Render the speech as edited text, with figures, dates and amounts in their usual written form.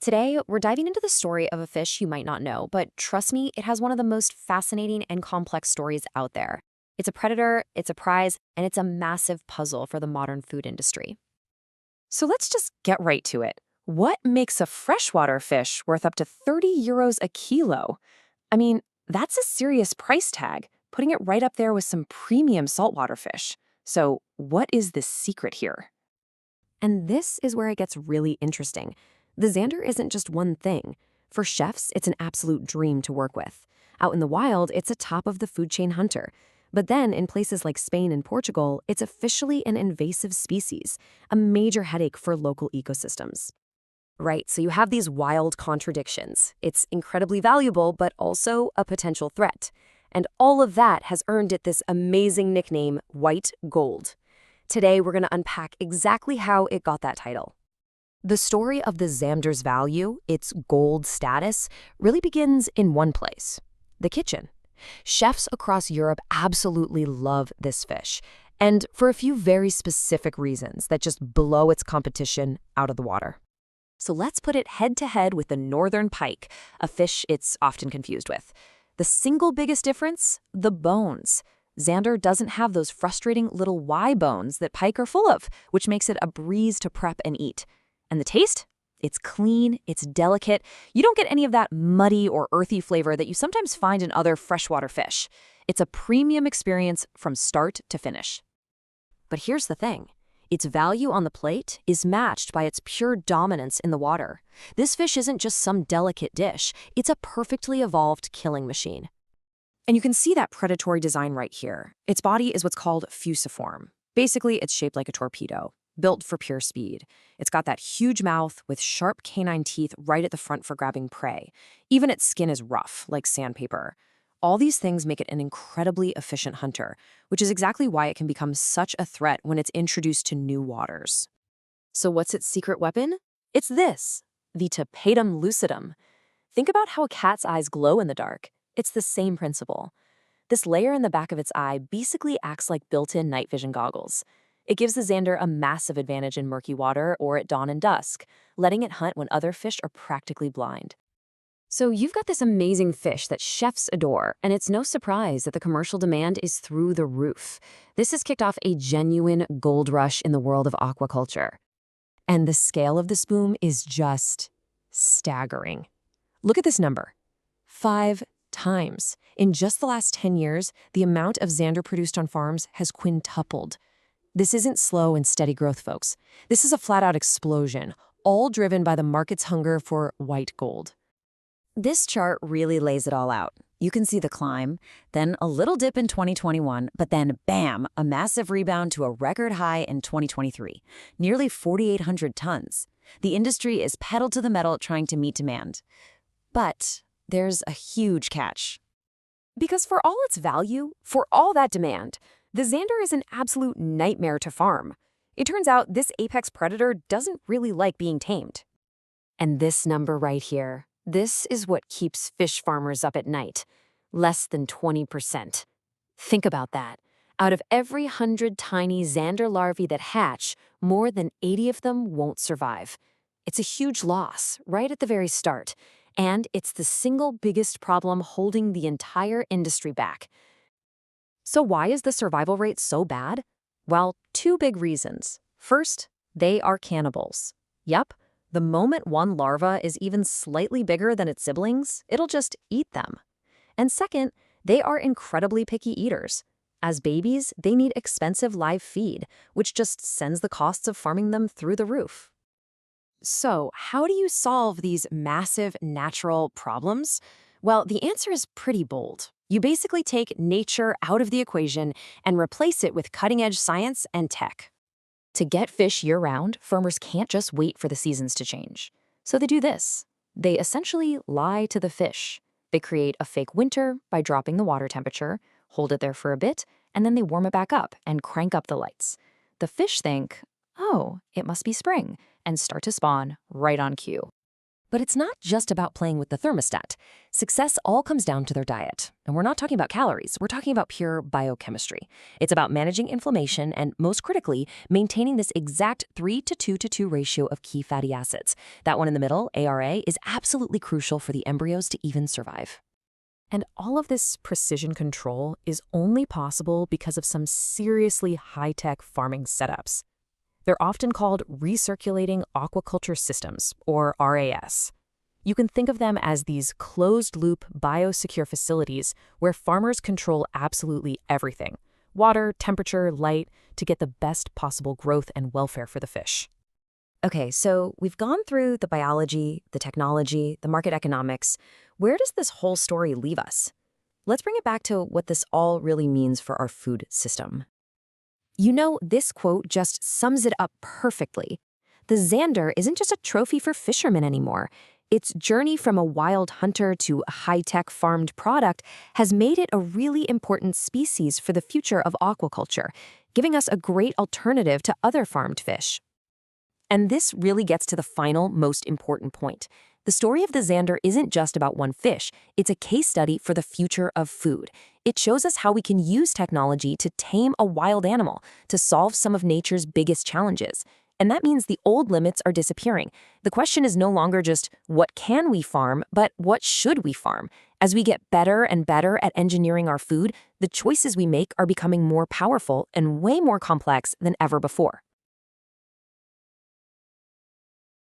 Today, we're diving into the story of a fish you might not know, but trust me, it has one of the most fascinating and complex stories out there. It's a predator, it's a prize, and it's a massive puzzle for the modern food industry. So let's just get right to it. What makes a freshwater fish worth up to 30 euros a kilo? I mean, that's a serious price tag, putting it right up there with some premium saltwater fish. So what is the secret here? And this is where it gets really interesting. The Zander isn't just one thing. For chefs, it's an absolute dream to work with. Out in the wild, it's a top of the food chain hunter. But then, in places like Spain and Portugal, it's officially an invasive species, a major headache for local ecosystems. Right, so you have these wild contradictions. It's incredibly valuable, but also a potential threat. And all of that has earned it this amazing nickname, white gold. Today, we're going to unpack exactly how it got that title. The story of the Zander's value, its gold status, really begins in one place, the kitchen. Chefs across Europe absolutely love this fish, and for a few very specific reasons that just blow its competition out of the water. So let's put it head-to-head with the northern pike, a fish it's often confused with. The single biggest difference? The bones. Zander doesn't have those frustrating little Y bones that pike are full of, which makes it a breeze to prep and eat. And the taste? It's clean, it's delicate. You don't get any of that muddy or earthy flavor that you sometimes find in other freshwater fish. It's a premium experience from start to finish. But here's the thing. Its value on the plate is matched by its pure dominance in the water. This fish isn't just some delicate dish. It's a perfectly evolved killing machine. And you can see that predatory design right here. Its body is what's called fusiform. Basically, it's shaped like a torpedo, built for pure speed. It's got that huge mouth with sharp canine teeth right at the front for grabbing prey. Even its skin is rough, like sandpaper. All these things make it an incredibly efficient hunter, which is exactly why it can become such a threat when it's introduced to new waters. So what's its secret weapon? It's this, the tapetum lucidum. Think about how a cat's eyes glow in the dark. It's the same principle. This layer in the back of its eye basically acts like built-in night vision goggles. It gives the Zander a massive advantage in murky water or at dawn and dusk, letting it hunt when other fish are practically blind. So you've got this amazing fish that chefs adore, and it's no surprise that the commercial demand is through the roof. This has kicked off a genuine gold rush in the world of aquaculture. And the scale of this boom is just staggering. Look at this number. 5 times. In just the last 10 years, the amount of Zander produced on farms has quintupled. This isn't slow and steady growth, folks. This is a flat-out explosion, all driven by the market's hunger for white gold. This chart really lays it all out. You can see the climb, then a little dip in 2021, but then bam, a massive rebound to a record high in 2023, nearly 4,800 tons. The industry is pedal to the metal trying to meet demand. But there's a huge catch. Because for all its value, for all that demand, the Zander is an absolute nightmare to farm. It turns out this apex predator doesn't really like being tamed. And this number right here, this is what keeps fish farmers up at night. Less than 20%. Think about that. Out of every 100 tiny Zander larvae that hatch, more than 80 of them won't survive. It's a huge loss, right at the very start. And it's the single biggest problem holding the entire industry back. So why is the survival rate so bad? Well, 2 big reasons. First, they are cannibals. Yup, the moment one larva is even slightly bigger than its siblings, it'll just eat them. And second, they are incredibly picky eaters. As babies, they need expensive live feed, which just sends the costs of farming them through the roof. So, how do you solve these massive natural problems? Well, the answer is pretty bold. You basically take nature out of the equation and replace it with cutting-edge science and tech. To get fish year-round, farmers can't just wait for the seasons to change. So they do this. They essentially lie to the fish. They create a fake winter by dropping the water temperature, hold it there for a bit, and then they warm it back up and crank up the lights. The fish think, oh, it must be spring, and start to spawn right on cue. But it's not just about playing with the thermostat. Success all comes down to their diet. And we're not talking about calories, we're talking about pure biochemistry. It's about managing inflammation and, most critically, maintaining this exact 3:2:2 ratio of key fatty acids. That one in the middle, ARA, is absolutely crucial for the embryos to even survive. And all of this precision control is only possible because of some seriously high-tech farming setups. They're often called Recirculating Aquaculture Systems, or RAS. You can think of them as these closed-loop, biosecure facilities where farmers control absolutely everything: water, temperature, light, to get the best possible growth and welfare for the fish. Okay, so we've gone through the biology, the technology, the market economics. Where does this whole story leave us? Let's bring it back to what this all really means for our food system. You know, this quote just sums it up perfectly. The Zander isn't just a trophy for fishermen anymore. Its journey from a wild hunter to a high-tech farmed product has made it a really important species for the future of aquaculture, giving us a great alternative to other farmed fish. And this really gets to the final, most important point. The story of the Zander isn't just about one fish. It's a case study for the future of food. It shows us how we can use technology to tame a wild animal, to solve some of nature's biggest challenges. And that means the old limits are disappearing. The question is no longer just, what can we farm, but what should we farm? As we get better and better at engineering our food, the choices we make are becoming more powerful and way more complex than ever before.